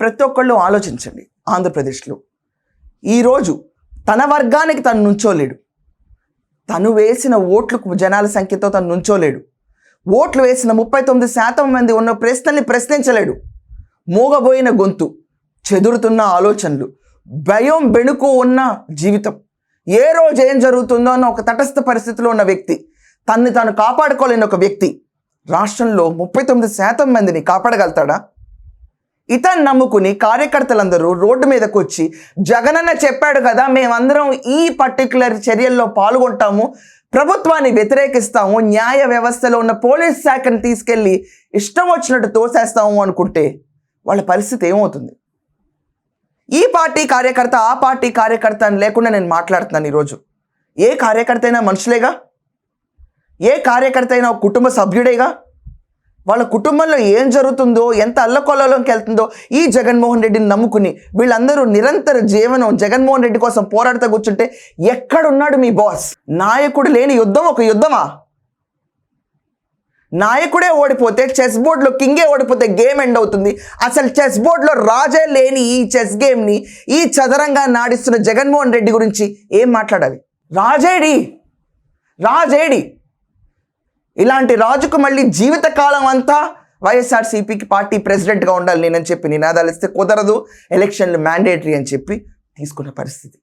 ప్రతి ఒక్కళ్ళు ఆలోచించండి. ఆంధ్రప్రదేశ్లో ఈరోజు తన వర్గానికి తను నుంచోలేడు, తను వేసిన ఓట్లకు జనాల సంఖ్యతో తను నుంచోలేడు, ఓట్లు వేసిన 39% మంది ఉన్న ప్రశ్నల్ని ప్రశ్నించలేడు. మూగబోయిన గొంతు, చెదురుతున్న ఆలోచనలు, భయం బెణుకు ఉన్న జీవితం, ఏ రోజు ఏం జరుగుతుందో అన్న ఒక తటస్థ పరిస్థితిలో ఉన్న వ్యక్తి, తన్ని తాను కాపాడుకోలేని ఒక వ్యక్తి రాష్ట్రంలో 39% మందిని కాపాడగలుగుతాడా? ఇతను నమ్ముకుని కార్యకర్తలందరూ రోడ్డు మీదకి వచ్చి జగనన్న చెప్పాడు కదా, మేమందరం ఈ పర్టికులర్ చర్యల్లో పాల్గొంటాము, ప్రభుత్వాన్ని వ్యతిరేకిస్తాము, న్యాయ వ్యవస్థలో ఉన్న పోలీస్ శాఖను తీసుకెళ్ళి ఇష్టం వచ్చినట్టు తోసేస్తాము అనుకుంటే వాళ్ళ పరిస్థితి ఏమవుతుంది? ఈ పార్టీ కార్యకర్త ఆ పార్టీ కార్యకర్త అని లేకుండా నేను మాట్లాడుతున్నాను ఈరోజు. ఏ కార్యకర్త అయినా మనుషులేగా, ఏ కార్యకర్త అయినా ఒక కుటుంబ సభ్యుడేగా. వాళ్ళ కుటుంబంలో ఏం జరుగుతుందో, ఎంత అల్లకొల్లోకి వెళ్తుందో ఈ జగన్మోహన్ రెడ్డిని నమ్ముకుని వీళ్ళందరూ నిరంతర జీవనం జగన్మోహన్ రెడ్డి కోసం పోరాడుతూ కూర్చుంటే ఎక్కడున్నాడు మీ బాస్? నాయకుడు లేని యుద్ధం ఒక యుద్ధమా? నాయకుడే ఓడిపోతే, చెస్ బోర్డులో కింగే ఓడిపోతే గేమ్ ఎండ్ అవుతుంది. అసలు చెస్ బోర్డులో రాజే లేని ఈ చెస్ గేమ్ని, ఈ చదరంగాన్ని ఆడిస్తున్న జగన్మోహన్ రెడ్డి గురించి ఏం మాట్లాడాలి? రాజేడి ఇలాంటి రాజుకు మళ్ళీ జీవితకాలం అంతా వైఎస్ఆర్సీపీకి పార్టీ ప్రెసిడెంట్గా ఉండాలి నేనని చెప్పి నినాదాలు ఇస్తే కుదరదు, ఎలక్షన్లు మ్యాండేటరీ అని చెప్పి తీసుకున్న పరిస్థితి.